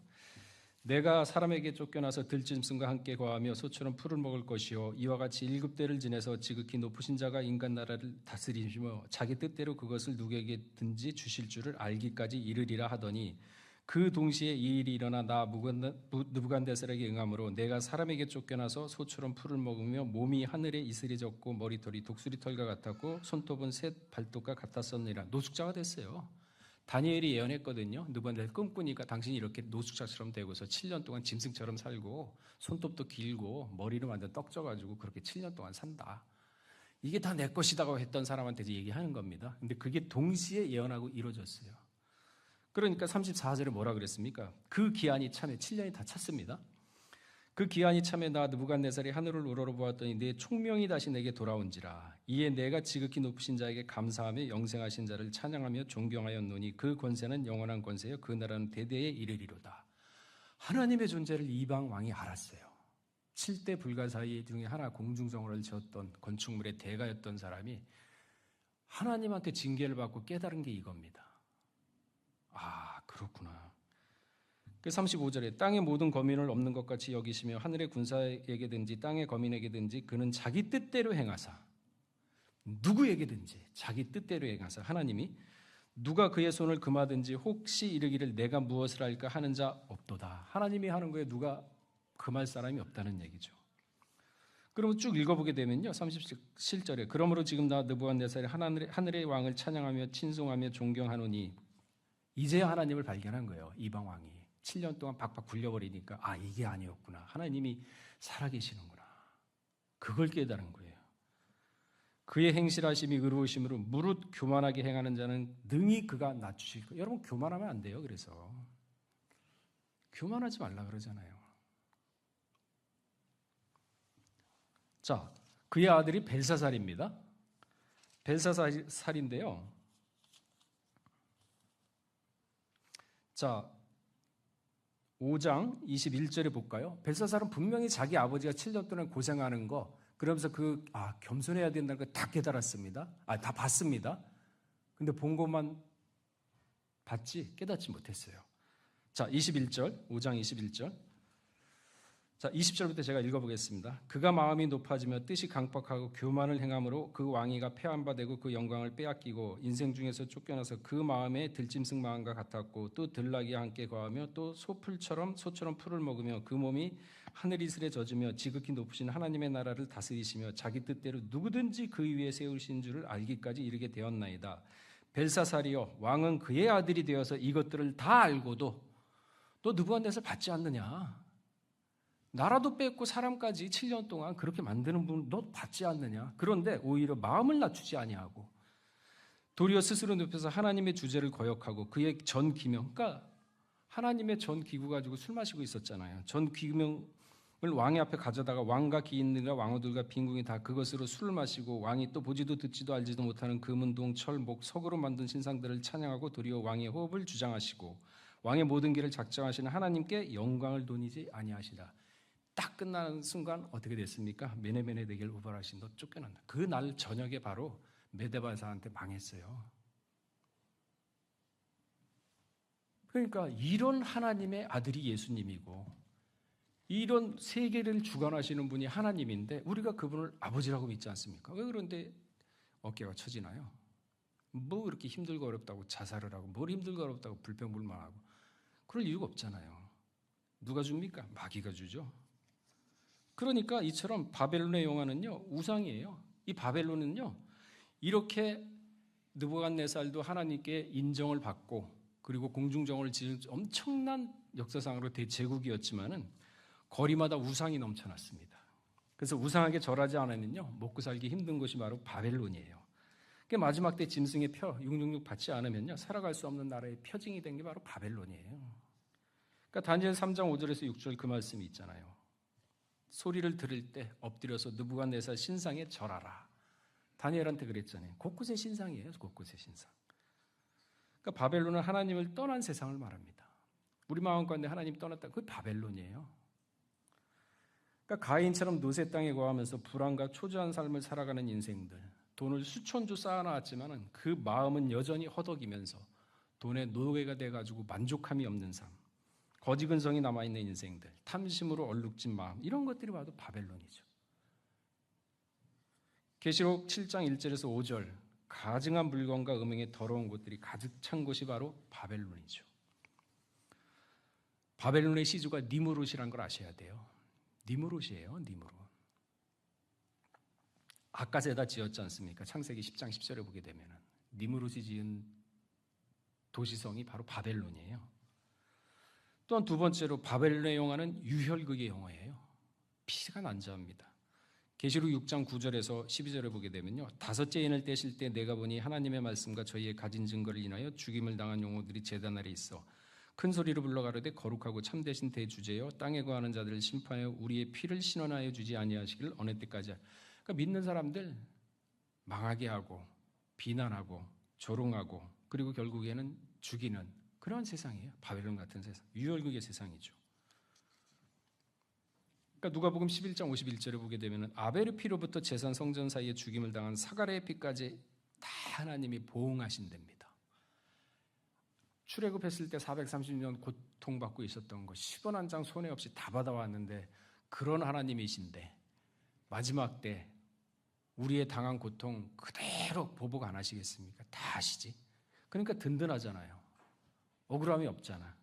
내가 사람에게 쫓겨나서 들짐승과 함께 거하며 소처럼 풀을 먹을 것이요 이와 같이 7대를 지내서 지극히 높으신 자가 인간 나라를 다스리시며 자기 뜻대로 그것을 누구에게든지 주실 줄을 알기까지 이르리라 하더니 그 동시에 이 일이 일어나 나 느부갓네살에게 응함으로 내가 사람에게 쫓겨나서 소처럼 풀을 먹으며 몸이 하늘에 이슬이 졌고 머리털이 독수리 털과 같았고 손톱은 셋 발톱과 같았었느니라. 노숙자가 됐어요. 다니엘이 예언했거든요. 느부갓네살 꿈꾸니까 당신이 이렇게 노숙자처럼 되고서 7년 동안 짐승처럼 살고 손톱도 길고 머리는 완전 떡져가지고 그렇게 7년 동안 산다. 이게 다 내 것이다고 했던 사람한테 얘기하는 겁니다. 근데 그게 동시에 예언하고 이루어졌어요. 그러니까 34절에 뭐라 그랬습니까? 그 기한이 참에 7년이 다 찼습니다. 그 기한이 참에 나 느부갓네살이 하늘을 우러러보았더니 내 총명이 다시 내게 돌아온지라. 이에 내가 지극히 높으신 자에게 감사하며 영생하신 자를 찬양하며 존경하였노니 그 권세는 영원한 권세요 그 나라는 대대에 이르리로다. 하나님의 존재를 이방 왕이 알았어요. 7대 불가사의 중에 하나 공중성을 지었던 건축물의 대가였던 사람이 하나님한테 징계를 받고 깨달은 게 이겁니다. 그렇구나. 35절에 땅의 모든 거민을 없는 것 같이 여기시며 하늘의 군사에게든지 땅의 거민에게든지 그는 자기 뜻대로 행하사 누구에게든지 자기 뜻대로 행하사 하나님이 누가 그의 손을 금하든지 혹시 이르기를 내가 무엇을 할까 하는 자 없도다. 하나님이 하는 거에 누가 금할 사람이 없다는 얘기죠. 그러면 쭉 읽어보게 되면요. 37절에 그러므로 지금 나 느부갓네살이 하늘의 왕을 찬양하며 친송하며 존경하노니 이제야 하나님을 발견한 거예요. 이방 왕이 7년 동안 박박 굴려버리니까 이게 아니었구나. 하나님이 살아계시는구나. 그걸 깨달은 거예요. 그의 행실하심이 의로우심으로 무릇 교만하게 행하는 자는 능히 그가 낮추실 거예요. 여러분 교만하면 안 돼요. 그래서 교만하지 말라 그러잖아요. 자, 그의 아들이 벨사살입니다. 벨사살인데요. 자, 5장 21절에 볼까요? 벨사살은 분명히 자기 아버지가 7년 동안 고생하는 거 그러면서 겸손해야 된다는 걸 다 깨달았습니다. 다 봤습니다. 근데 본 것만 봤지 깨닫지 못했어요. 자, 21절, 5장 21절. 자, 20절부터 제가 읽어보겠습니다. 그가 마음이 높아지며 뜻이 강박하고 교만을 행함으로 그 왕위가 폐한바되고 그 영광을 빼앗기고 인생 중에서 쫓겨나서 그 마음에 들짐승 마음과 같았고 또 들나귀와 함께 거하며 또 소처럼 풀을 먹으며 그 몸이 하늘 이슬에 젖으며 지극히 높으신 하나님의 나라를 다스리시며 자기 뜻대로 누구든지 그 위에 세우신 줄을 알기까지 이르게 되었나이다. 벨사살이여, 왕은 그의 아들이 되어서 이것들을 다 알고도 또 느부갓네살 받지 않느냐? 나라도 뺏고 사람까지 7년 동안 그렇게 만드는 분 너 받지 않느냐? 그런데 오히려 마음을 낮추지 아니하고 도리어 스스로 높여서 하나님의 주제를 거역하고 그의 전 기명, 그러니까 하나님의 전 기구 가지고 술 마시고 있었잖아요. 전 기명을 왕의 앞에 가져다가 왕과 기인들과 왕후들과 빈궁이 다 그것으로 술을 마시고 왕이 또 보지도 듣지도 알지도 못하는 금은동 철목 석으로 만든 신상들을 찬양하고 도리어 왕의 호흡을 주장하시고 왕의 모든 길을 작정하시는 하나님께 영광을 돌리지 아니하시다. 딱 끝나는 순간 어떻게 됐습니까? 메네메네데겔 우발하신 너 쫓겨난다. 그 날 저녁에 바로 메데바사한테 망했어요. 그러니까 이런 하나님의 아들이 예수님이고 이런 세계를 주관하시는 분이 하나님인데 우리가 그분을 아버지라고 믿지 않습니까? 왜 그런데 어깨가 처지나요? 뭐 그렇게 힘들고 어렵다고 자살을 하고 뭘 힘들고 어렵다고 불평불만하고 그럴 이유가 없잖아요. 누가 줍니까? 마귀가 주죠. 그러니까 이처럼 바벨론의 영화는요 우상이에요. 이 바벨론은요 이렇게 느부갓네살도 하나님께 인정을 받고 그리고 공중정을 지은 엄청난 역사상으로 대제국이었지만은 거리마다 우상이 넘쳐났습니다. 그래서 우상에게 절하지 않으면요 먹고 살기 힘든 곳이 바로 바벨론이에요. 그 마지막 때 짐승의 표 666 받지 않으면요 살아갈 수 없는 나라의 표징이 된 게 바로 바벨론이에요. 그러니까 다니엘 3장 5절에서 6절 그 말씀이 있잖아요. 소리를 들을 때 엎드려서 느부갓네살 신상에 절하라. 다니엘한테 그랬잖아요. 곳곳에 신상이에요. 곳곳에 신상. 그러니까 바벨론은 하나님을 떠난 세상을 말합니다. 우리 마음 가운데 하나님 떠났다. 그게 바벨론이에요. 그러니까 가인처럼 노새 땅에 거하면서 불안과 초조한 삶을 살아가는 인생들. 돈을 수천조 쌓아놨지만 그 마음은 여전히 허덕이면서 돈의 노예가 돼가지고 만족함이 없는 삶. 거지 근성이 남아있는 인생들, 탐심으로 얼룩진 마음 이런 것들이 봐도 바벨론이죠. 계시록 7장 1절에서 5절 가증한 물건과 음행의 더러운 곳들이 가득 찬 곳이 바로 바벨론이죠. 바벨론의 시주가 니무롯이라는 걸 아셔야 돼요. 니무롯이에요. 니무롯. 아까세다 지었지 않습니까? 창세기 10장 10절에 보게 되면 니무롯이 지은 도시성이 바로 바벨론이에요. 또한 두 번째로 바벨론의 영화는 유혈극의 영화예요. 피가 난자합니다. 계시록 6장 9절에서 12절에 보게 되면요. 다섯째 인을 떼실 때 내가 보니 하나님의 말씀과 저희의 가진 증거를 인하여 죽임을 당한 영혼들이 제단 아래 있어 큰 소리로 불러 가로되 거룩하고 참되신 대주제여 땅에 거하는 자들을 심판하여 우리의 피를 신원하여 주지 아니하시기를 어느 때까지. 그러니까 믿는 사람들 망하게 하고 비난하고 조롱하고 그리고 결국에는 죽이는 그런 세상이에요. 바벨론 같은 세상. 유혈극의 세상이죠. 그러니까 누가복음 11장 51절에 보게 되면 아벨의 피로부터 제산 성전 사이에 죽임을 당한 사가랴의 피까지 다 하나님이 보응하신답니다. 출애굽했을 때 430년 고통받고 있었던 거 10원 한 장 손해 없이 다 받아왔는데 그런 하나님이신데 마지막 때 우리의 당한 고통 그대로 보복 안 하시겠습니까? 다 하시지. 그러니까 든든하잖아요. 억울함이 없잖아.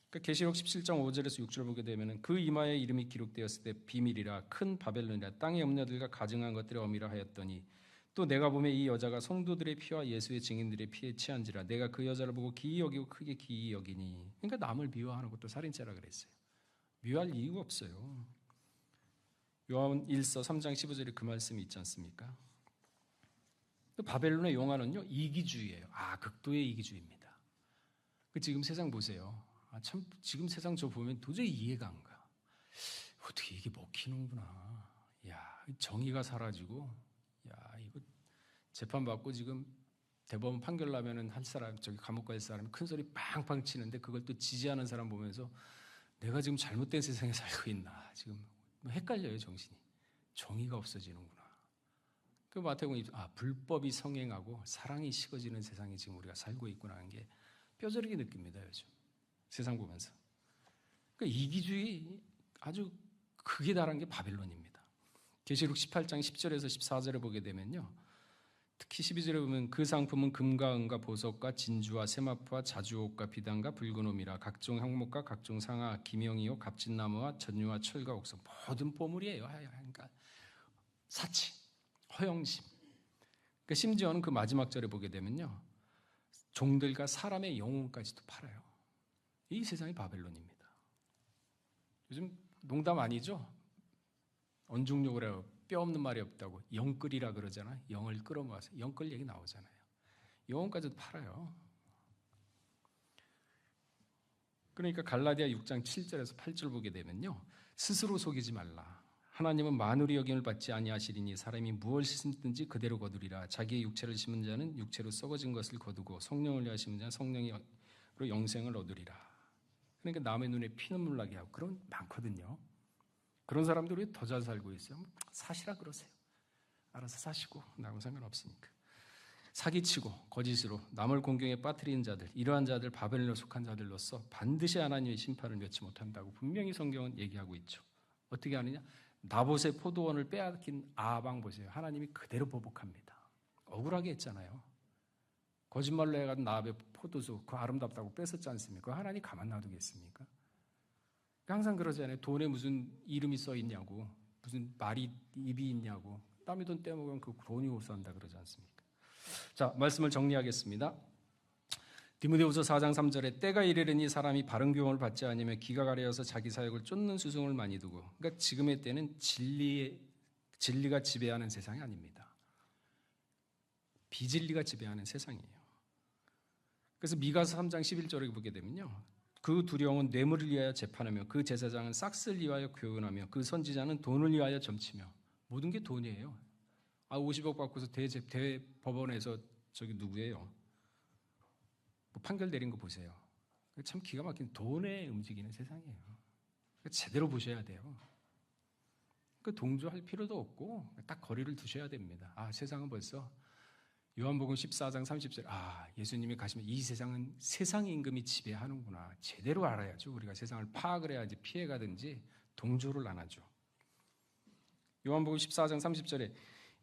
그러니까 계시록 17장 5절에서 6절 보게 되면 그 이마에 이름이 기록되었을 때 비밀이라 큰 바벨론이라 땅의 염려들과 가증한 것들의 어미라 하였더니 또 내가 보면 이 여자가 성도들의 피와 예수의 증인들의 피에 취한지라 내가 그 여자를 보고 기이 여기고 크게 기이 여기니. 그러니까 남을 미워하는 것도 살인죄라 그랬어요. 미워할 이유가 없어요. 요한 1서 3장 15절에 그 말씀이 있지 않습니까? 또 바벨론의 용화는요 이기주의예요. 극도의 이기주의입니다. 지금 세상 보세요. 참 지금 세상 저 보면 도저히 이해가 안 가. 어떻게 이게 먹히는구나. 야 정의가 사라지고, 야 이거 재판 받고 지금 대법원 판결 나면은 한 사람 저기 감옥 갈 사람이 큰 소리 빵빵 치는데 그걸 또 지지하는 사람 보면서 내가 지금 잘못된 세상에 살고 있나 지금 헷갈려요 정신이. 정의가 없어지는구나. 그 마태복음 불법이 성행하고 사랑이 식어지는 세상에 지금 우리가 살고 있구나 하는 게 뼈저리게 느낍니다 요즘 세상 보면서. 그러니까 이기주의 아주 극에 달한 게 바벨론입니다. 계시록 18장 10절에서 14절에 보게 되면요, 특히 12절에 보면 그 상품은 금과 은과 보석과 진주와 세마포와 자주옥과 비단과 붉은 옴이라 각종 향목과 각종 상아 기명이요 값진 나무와 전유와 철과 옥석 모든 보물이에요. 그러니까 사치, 허영심. 그러니까 심지어는 그 마지막 절에 보게 되면요, 종들과 사람의 영혼까지도 팔아요. 이 세상이 바벨론입니다. 요즘 농담 아니죠? 언중욕을 뼈 없는 말이 없다고 영끌이라 그러잖아요. 영을 끌어모아서 영끌 얘기 나오잖아요. 영혼까지도 팔아요. 그러니까 갈라디아 6장 7절에서 8절 보게 되면요, 스스로 속이지 말라. 하나님은 만물이 여김을 받지 아니하시리니 사람이 무엇을 심든지 그대로 거두리라. 자기의 육체를 심은 자는 육체로 썩어진 것을 거두고 성령을 위하여 심은 자는 성령으로 영생을 얻으리라. 그러니까 남의 눈에 피눈물 나게 하고 그런 많거든요. 그런 사람들이 더 잘 살고 있어요. 사시라 그러세요. 알아서 사시고 나하고 상관없으니까. 사기치고 거짓으로 남을 공경에 빠뜨리는 자들, 이러한 자들 바벨론에 속한 자들로서 반드시 하나님의 심판을 면치 못한다고 분명히 성경은 얘기하고 있죠. 어떻게 하느냐? 나봇의 포도원을 빼앗긴 아방 보세요. 하나님이 그대로 보복합니다. 억울하게 했잖아요. 거짓말로 해가지고 나봇의 포도주 그 아름답다고 뺏었지 않습니까? 하나님 가만 놔두겠습니까? 항상 그러잖아요. 돈에 무슨 이름이 써 있냐고, 무슨 말이 입이 있냐고, 남의 돈 떼먹으면 그 돈이 호소한다 그러지 않습니까? 자, 말씀을 정리하겠습니다. 디모데후서 4장 3절에 때가 이르르니 사람이 바른 교훈을 받지 않으며 기가 가려서 자기 사역을 쫓는 수송을 많이 두고, 그러니까 지금의 때는 진리가 지배하는 세상이 아닙니다. 비진리가 지배하는 세상이에요. 그래서 미가서 3장 11절에 보게 되면요, 그 두려움은 뇌물을 위하여 재판하며 그 제사장은 싹스를 위하여 교훈하며 그 선지자는 돈을 위하여 점치며. 모든 게 돈이에요. 50억 받고서 대법원에서 저기 누구예요? 뭐 판결 내린 거 보세요. 참 기가 막힌 돈에 움직이는 세상이에요. 제대로 보셔야 돼요. 그 동조할 필요도 없고 딱 거리를 두셔야 됩니다. 세상은 벌써 요한복음 14장 30절 예수님이 가시면 이 세상은 세상 임금이 지배하는구나. 제대로 알아야죠. 우리가 세상을 파악을 해야지 피해가든지 동조를 안 하죠. 요한복음 14장 30절에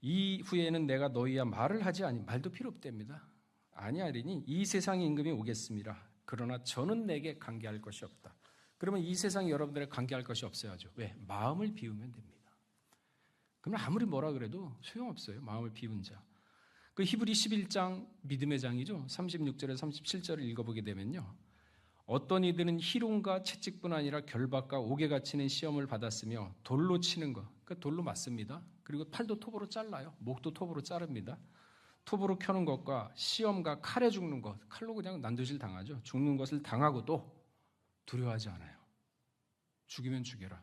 이후에는 내가 너희와 말을 하지 아니 말도 필요 없답니다. 아니하리니 이 세상 임금이 오겠습니다. 그러나 저는 내게 관계할 것이 없다. 그러면 이 세상이 여러분들에게 관계할 것이 없어야죠. 왜? 마음을 비우면 됩니다. 그러면 아무리 뭐라 그래도 소용없어요. 마음을 비운 자. 그 히브리 11장 믿음의 장이죠. 36절에서 37절을 읽어보게 되면요, 어떤 이들은 희롱과 채찍뿐 아니라 결박과 옥에 갇히는 시험을 받았으며 돌로 치는 것, 그러니까 돌로 맞습니다. 그리고 팔도 톱으로 잘라요. 목도 톱으로 자릅니다. 톱으로 켜는 것과 시험과 칼에 죽는 것, 칼로 그냥 난도질 당하죠. 죽는 것을 당하고도 두려워하지 않아요. 죽이면 죽여라.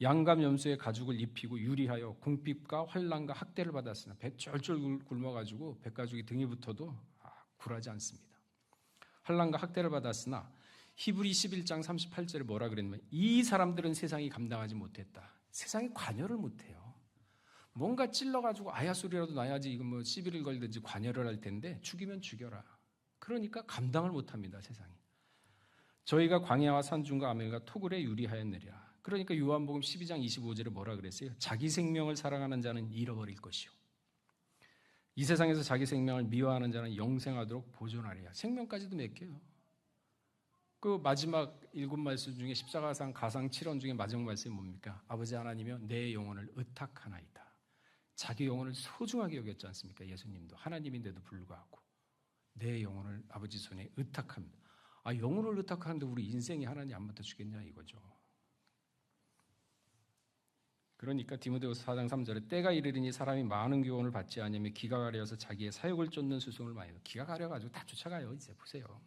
양감 염소의 가죽을 입히고 유리하여 궁핍과 환난과 학대를 받았으나 배 쫄쫄 굶어가지고 백가죽이 등에 붙어도 굴하지 않습니다. 환난과 학대를 받았으나 히브리 11장 38절에 뭐라 그랬냐면 이 사람들은 세상이 감당하지 못했다. 세상이 관여를 못해요. 뭔가 찔러가지고 아야소리라도 나야지 이거 뭐 시비를 걸든지 관여를 할 텐데 죽이면 죽여라. 그러니까 감당을 못합니다. 세상이. 저희가 광야와 산중과 아멜과 토굴에 유리하였느리라. 그러니까 요한복음 12장 25절에 뭐라 그랬어요? 자기 생명을 사랑하는 자는 잃어버릴 것이요. 이 세상에서 자기 생명을 미워하는 자는 영생하도록 보존하리라. 생명까지도 맡겨요. 그 마지막 7말씀 중에 십자가상 가상 7원 중에 마지막 말씀이 뭡니까? 아버지 하나님이여 내 영혼을 의탁하나이다. 자기 영혼을 소중하게 여겼지 않습니까? 예수님도 하나님인데도 불구하고 내 영혼을 아버지 손에 의탁합니다. 영혼을 의탁하는데 우리 인생이 하나님 안 맡아주겠냐 이거죠. 그러니까 디모데후서 4장 3절에 때가 이르리니 사람이 많은 교훈을 받지 않으며 기가 가려서 자기의 사욕을 쫓는 수송을 많이 해요. 기가 가려가지고 다 쫓아가요. 이제 보세요.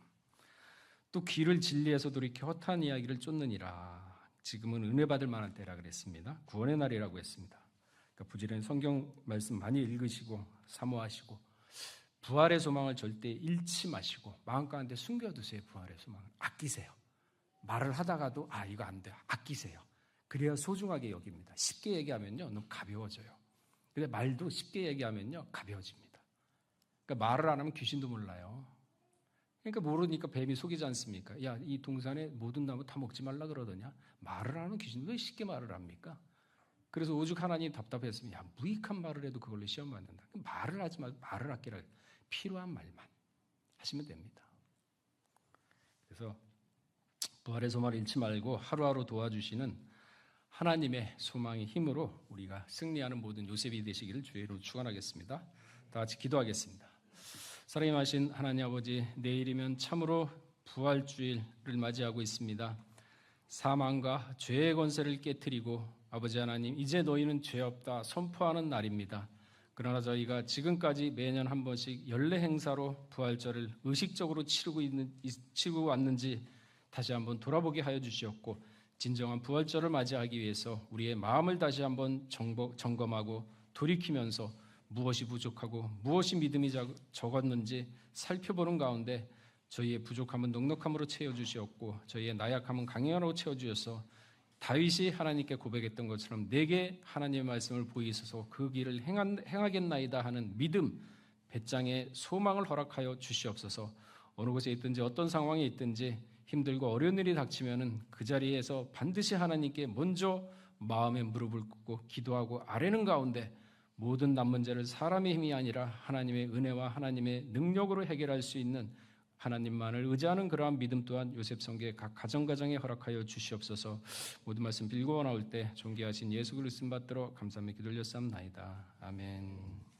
또 귀를 진리에서 돌이켜 허탄 이야기를 쫓느니라. 지금은 은혜 받을 만한 때라 그랬습니다. 구원의 날이라고 했습니다. 그러니까 부지런히 성경 말씀 많이 읽으시고 사모하시고 부활의 소망을 절대 잃지 마시고 마음 가운데 숨겨두세요. 부활의 소망을 아끼세요. 말을 하다가도 이거 안 돼. 아끼세요. 그래야 소중하게 여깁니다. 쉽게 얘기하면요, 너무 가벼워져요. 근데 말도 쉽게 얘기하면요, 가벼워집니다. 그러니까 말을 안 하면 귀신도 몰라요. 그러니까 모르니까 뱀이 속이지 않습니까? 야, 이 동산에 모든 나무 다 먹지 말라 그러더냐? 말을 하는 귀신 왜 쉽게 말을 합니까? 그래서 오죽 하나님 답답했으면 야, 무익한 말을 해도 그걸로 시험 받는다. 말을 하지 말고 말을 아끼라. 필요한 말만 하시면 됩니다. 그래서 부활의 소망을 잃지 말고 하루하루 도와주시는 하나님의 소망의 힘으로 우리가 승리하는 모든 요셉이 되시기를 주의 이름으로 축원하겠습니다. 다 같이 기도하겠습니다. 사랑이 마신 하나님 아버지, 내일이면 참으로 부활주일을 맞이하고 있습니다. 사망과 죄의 권세를 깨트리고 아버지 하나님, 이제 너희는 죄 없다 선포하는 날입니다. 그러나 저희가 지금까지 매년 한 번씩 연례 행사로 부활절을 의식적으로 치르고 왔는지 다시 한번 돌아보게 하여 주시옵고, 진정한 부활절을 맞이하기 위해서 우리의 마음을 다시 한번 점검하고 돌이키면서 무엇이 부족하고 무엇이 믿음이 적었는지 살펴보는 가운데 저희의 부족함은 넉넉함으로 채워주시옵고, 저희의 나약함은 강함으로 채워주셔서 다윗이 하나님께 고백했던 것처럼 내게 하나님의 말씀을 보이소서 그 길을 행하겠나이다 하는 믿음, 배짱의 소망을 허락하여 주시옵소서. 어느 곳에 있든지 어떤 상황에 있든지 힘들고 어려운 일이 닥치면은 그 자리에서 반드시 하나님께 먼저 마음에 무릎을 꿇고 기도하고 아뢰는 가운데 모든 남 문제를 사람의 힘이 아니라 하나님의 은혜와 하나님의 능력으로 해결할 수 있는 하나님만을 의지하는 그러한 믿음 또한 요셉 성계의 각 가정가정에 허락하여 주시옵소서. 모든 말씀 빌고 나올 때 존귀하신 예수 그리스도 받들어 감사하며 기도 올렸사옵나이다. 아멘.